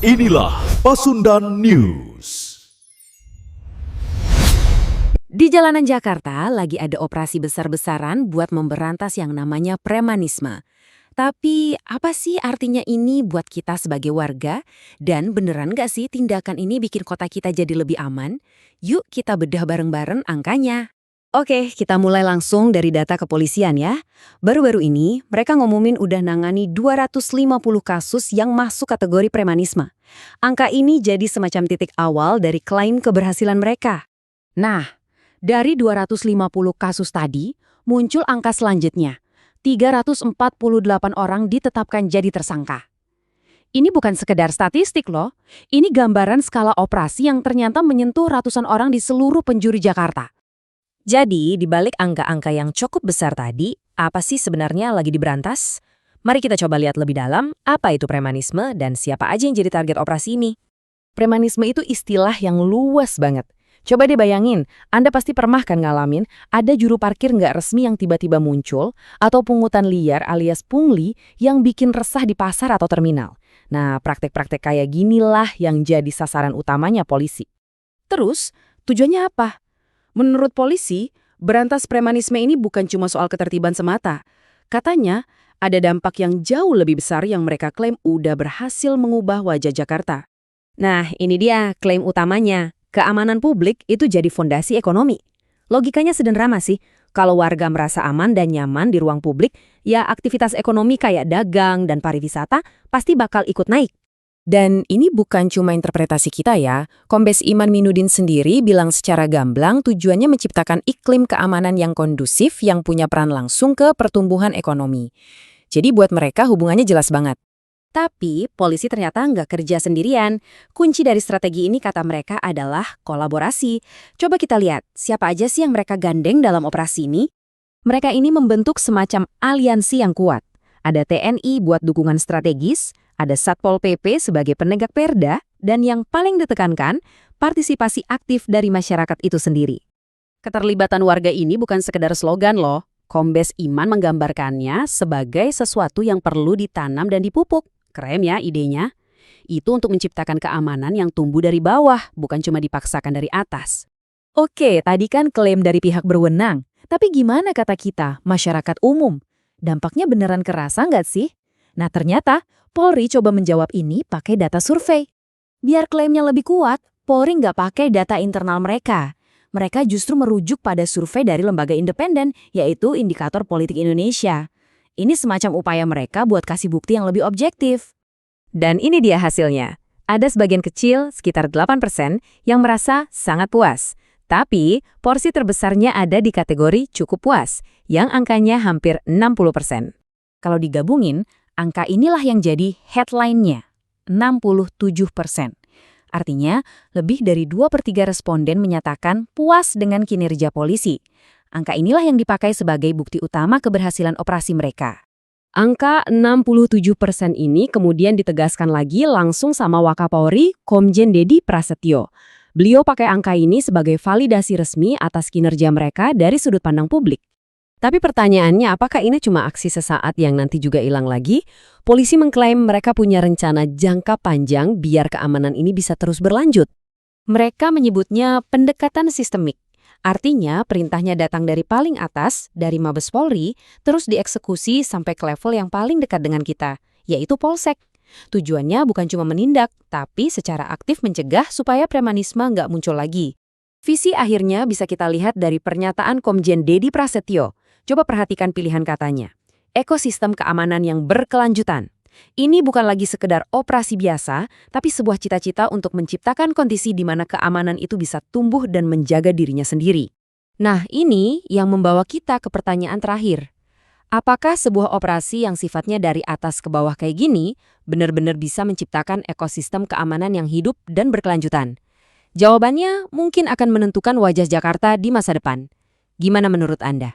Inilah Pasundan News. Di jalanan Jakarta lagi ada operasi besar-besaran buat memberantas yang namanya premanisme. Tapi apa sih artinya ini buat kita sebagai warga? Dan beneran gak sih tindakan ini bikin kota kita jadi lebih aman? Yuk kita bedah bareng-bareng angkanya. Oke, kita mulai langsung dari data kepolisian ya. Baru-baru ini, mereka ngumumin udah nangani 250 kasus yang masuk kategori premanisme. Angka ini jadi semacam titik awal dari klaim keberhasilan mereka. Nah, dari 250 kasus tadi, muncul angka selanjutnya. 348 orang ditetapkan jadi tersangka. Ini bukan sekedar statistik loh. Ini gambaran skala operasi yang ternyata menyentuh ratusan orang di seluruh penjuru Jakarta. Jadi, di balik angka-angka yang cukup besar tadi, apa sih sebenarnya lagi diberantas? Mari kita coba lihat lebih dalam apa itu premanisme dan siapa aja yang jadi target operasi ini. Premanisme itu istilah yang luas banget. Coba deh bayangin, Anda pasti pernah kan ngalamin ada juru parkir nggak resmi yang tiba-tiba muncul atau pungutan liar alias pungli yang bikin resah di pasar atau terminal. Nah, praktek-praktek kayak ginilah yang jadi sasaran utamanya polisi. Terus, tujuannya apa? Menurut polisi, berantas premanisme ini bukan cuma soal ketertiban semata. Katanya, ada dampak yang jauh lebih besar yang mereka klaim udah berhasil mengubah wajah Jakarta. Nah, ini dia klaim utamanya. Keamanan publik itu jadi fondasi ekonomi. Logikanya sederhana sih. Kalau warga merasa aman dan nyaman di ruang publik, ya aktivitas ekonomi kayak dagang dan pariwisata pasti bakal ikut naik. Dan ini bukan cuma interpretasi kita ya. Kombes Iman Minudin sendiri bilang secara gamblang tujuannya menciptakan iklim keamanan yang kondusif yang punya peran langsung ke pertumbuhan ekonomi. Jadi buat mereka hubungannya jelas banget. Tapi polisi ternyata nggak kerja sendirian. Kunci dari strategi ini kata mereka adalah kolaborasi. Coba kita lihat siapa aja sih yang mereka gandeng dalam operasi ini. Mereka ini membentuk semacam aliansi yang kuat. Ada TNI buat dukungan strategis, ada Satpol PP sebagai penegak perda, dan yang paling ditekankan, partisipasi aktif dari masyarakat itu sendiri. Keterlibatan warga ini bukan sekedar slogan loh. Kombes Iman menggambarkannya sebagai sesuatu yang perlu ditanam dan dipupuk. Keren ya idenya. Itu untuk menciptakan keamanan yang tumbuh dari bawah, bukan cuma dipaksakan dari atas. Oke, tadi kan klaim dari pihak berwenang. Tapi gimana kata kita, masyarakat umum? Dampaknya beneran kerasa nggak sih? Nah ternyata, Polri coba menjawab ini pakai data survei. Biar klaimnya lebih kuat, Polri nggak pakai data internal mereka. Mereka justru merujuk pada survei dari lembaga independen, yaitu Indikator Politik Indonesia. Ini semacam upaya mereka buat kasih bukti yang lebih objektif. Dan ini dia hasilnya. Ada sebagian kecil, sekitar 8%, yang merasa sangat puas. Tapi, porsi terbesarnya ada di kategori cukup puas, yang angkanya hampir 60%. Kalau digabungin, angka inilah yang jadi headline-nya, 67%. Artinya, lebih dari 2/3 responden menyatakan puas dengan kinerja polisi. Angka inilah yang dipakai sebagai bukti utama keberhasilan operasi mereka. Angka 67% ini kemudian ditegaskan lagi langsung sama Wakapolri, Komjen Dedi Prasetyo. Beliau pakai angka ini sebagai validasi resmi atas kinerja mereka dari sudut pandang publik. Tapi pertanyaannya, apakah ini cuma aksi sesaat yang nanti juga hilang lagi? Polisi mengklaim mereka punya rencana jangka panjang biar keamanan ini bisa terus berlanjut. Mereka menyebutnya pendekatan sistemik. Artinya, perintahnya datang dari paling atas, dari Mabes Polri, terus dieksekusi sampai ke level yang paling dekat dengan kita, yaitu Polsek. Tujuannya bukan cuma menindak, tapi secara aktif mencegah supaya premanisme nggak muncul lagi. Visi akhirnya bisa kita lihat dari pernyataan Komjen Dedi Prasetyo. Coba perhatikan pilihan katanya. Ekosistem keamanan yang berkelanjutan. Ini bukan lagi sekedar operasi biasa, tapi sebuah cita-cita untuk menciptakan kondisi di mana keamanan itu bisa tumbuh dan menjaga dirinya sendiri. Nah, ini yang membawa kita ke pertanyaan terakhir. Apakah sebuah operasi yang sifatnya dari atas ke bawah kayak gini benar-benar bisa menciptakan ekosistem keamanan yang hidup dan berkelanjutan? Jawabannya mungkin akan menentukan wajah Jakarta di masa depan. Gimana menurut Anda?